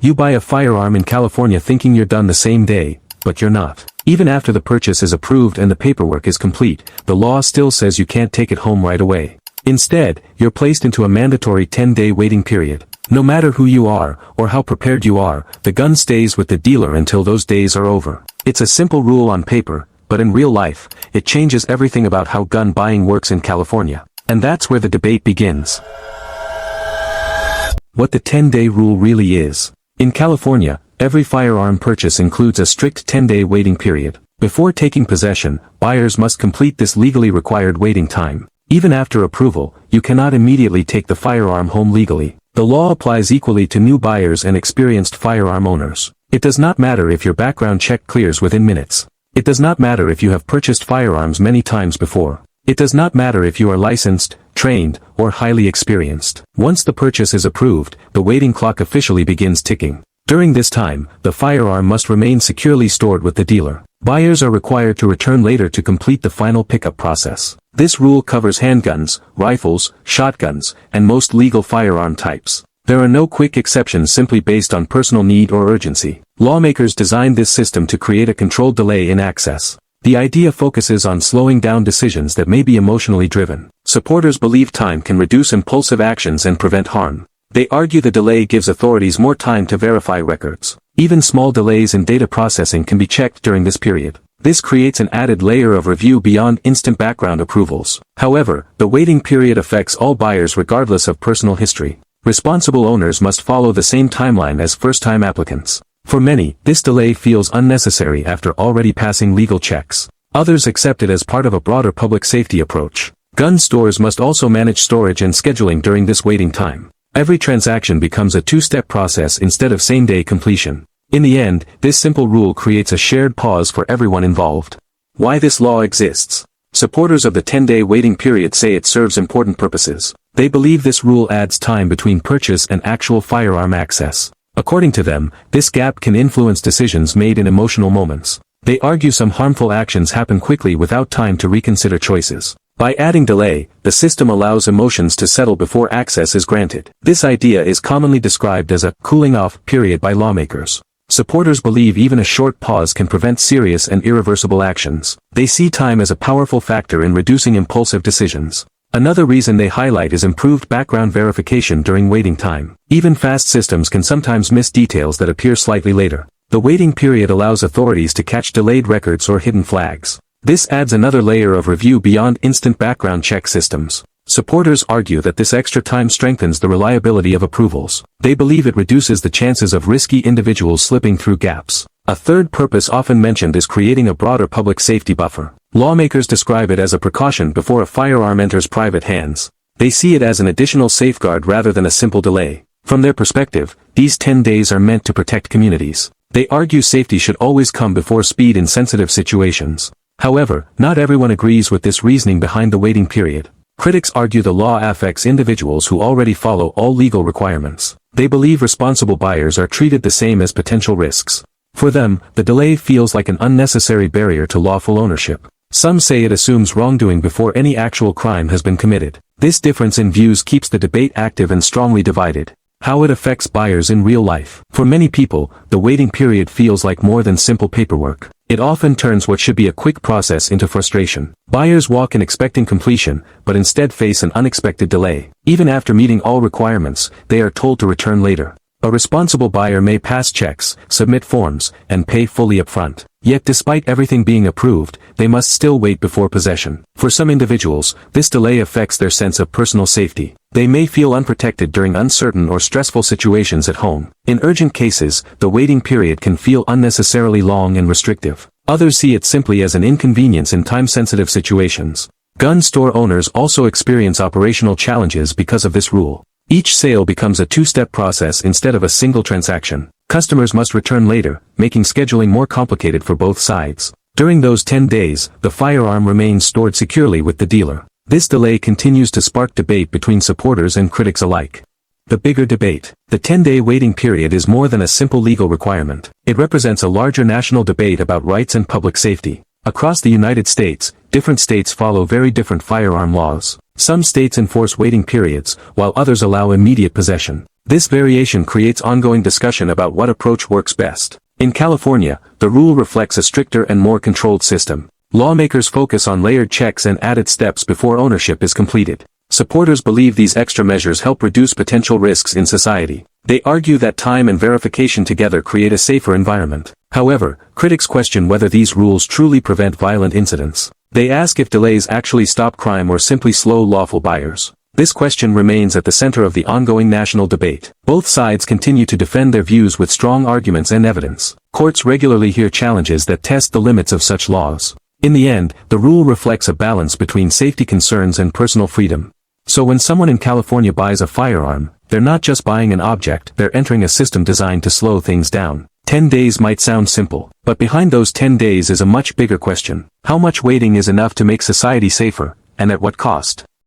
You buy a firearm in California thinking you're done the same day, but you're not. Even after the purchase is approved and the paperwork is complete, the law still says you can't take it home right away. Instead, you're placed into a mandatory 10-day waiting period. No matter who you are, or how prepared you are, the gun stays with the dealer until those days are over. It's a simple rule on paper, but in real life, it changes everything about how gun buying works in California. And that's where the debate begins. What the 10-day rule really is. In California, every firearm purchase includes a strict 10-day waiting period. Before taking possession, buyers must complete this legally required waiting time. Even after approval, you cannot immediately take the firearm home legally. The law applies equally to new buyers and experienced firearm owners. It does not matter if your background check clears within minutes. It does not matter if you have purchased firearms many times before. It does not matter if you are licensed, trained, or highly experienced. Once the purchase is approved, the waiting clock officially begins ticking. During this time, the firearm must remain securely stored with the dealer. Buyers are required to return later to complete the final pickup process. This rule covers handguns, rifles, shotguns, and most legal firearm types. There are no quick exceptions simply based on personal need or urgency. Lawmakers designed this system to create a controlled delay in access. The idea focuses on slowing down decisions that may be emotionally driven. Supporters believe time can reduce impulsive actions and prevent harm. They argue the delay gives authorities more time to verify records. Even small delays in data processing can be checked during this period. This creates an added layer of review beyond instant background approvals. However, the waiting period affects all buyers regardless of personal history. Responsible owners must follow the same timeline as first-time applicants. For many, this delay feels unnecessary after already passing legal checks. Others accept it as part of a broader public safety approach. Gun stores must also manage storage and scheduling during this waiting time. Every transaction becomes a two-step process instead of same-day completion. In the end, this simple rule creates a shared pause for everyone involved. Why this law exists? Supporters of the 10-day waiting period say it serves important purposes. They believe this rule adds time between purchase and actual firearm access. According to them, this gap can influence decisions made in emotional moments. They argue some harmful actions happen quickly without time to reconsider choices. By adding delay, the system allows emotions to settle before access is granted. This idea is commonly described as a cooling-off period by lawmakers. Supporters believe even a short pause can prevent serious and irreversible actions. They see time as a powerful factor in reducing impulsive decisions. Another reason they highlight is improved background verification during waiting time. Even fast systems can sometimes miss details that appear slightly later. The waiting period allows authorities to catch delayed records or hidden flags. This adds another layer of review beyond instant background check systems. Supporters argue that this extra time strengthens the reliability of approvals. They believe it reduces the chances of risky individuals slipping through gaps. A third purpose often mentioned is creating a broader public safety buffer. Lawmakers describe it as a precaution before a firearm enters private hands. They see it as an additional safeguard rather than a simple delay. From their perspective, these 10 days are meant to protect communities. They argue safety should always come before speed in sensitive situations. However, not everyone agrees with this reasoning behind the waiting period. Critics argue the law affects individuals who already follow all legal requirements. They believe responsible buyers are treated the same as potential risks. For them, the delay feels like an unnecessary barrier to lawful ownership. Some say it assumes wrongdoing before any actual crime has been committed. This difference in views keeps the debate active and strongly divided. How it affects buyers in real life. For many people, the waiting period feels like more than simple paperwork. It often turns what should be a quick process into frustration. Buyers walk in expecting completion, but instead face an unexpected delay. Even after meeting all requirements, they are told to return later. A responsible buyer may pass checks, submit forms, and pay fully upfront. Yet despite everything being approved, they must still wait before possession. For some individuals, this delay affects their sense of personal safety. They may feel unprotected during uncertain or stressful situations at home. In urgent cases, the waiting period can feel unnecessarily long and restrictive. Others see it simply as an inconvenience in time-sensitive situations. Gun store owners also experience operational challenges because of this rule. Each sale becomes a two-step process instead of a single transaction. Customers must return later, making scheduling more complicated for both sides. During those 10 days, the firearm remains stored securely with the dealer. This delay continues to spark debate between supporters and critics alike. The bigger debate. The 10-day waiting period is more than a simple legal requirement. It represents a larger national debate about rights and public safety. Across the United States, different states follow very different firearm laws. Some states enforce waiting periods, while others allow immediate possession. This variation creates ongoing discussion about what approach works best. In California, the rule reflects a stricter and more controlled system. Lawmakers focus on layered checks and added steps before ownership is completed. Supporters believe these extra measures help reduce potential risks in society. They argue that time and verification together create a safer environment. However, critics question whether these rules truly prevent violent incidents. They ask if delays actually stop crime or simply slow lawful buyers. This question remains at the center of the ongoing national debate. Both sides continue to defend their views with strong arguments and evidence. Courts regularly hear challenges that test the limits of such laws. In the end, the rule reflects a balance between safety concerns and personal freedom. So when someone in California buys a firearm, they're not just buying an object, they're entering a system designed to slow things down. 10 days might sound simple, but behind those 10 days is a much bigger question. How much waiting is enough to make society safer, and at what cost?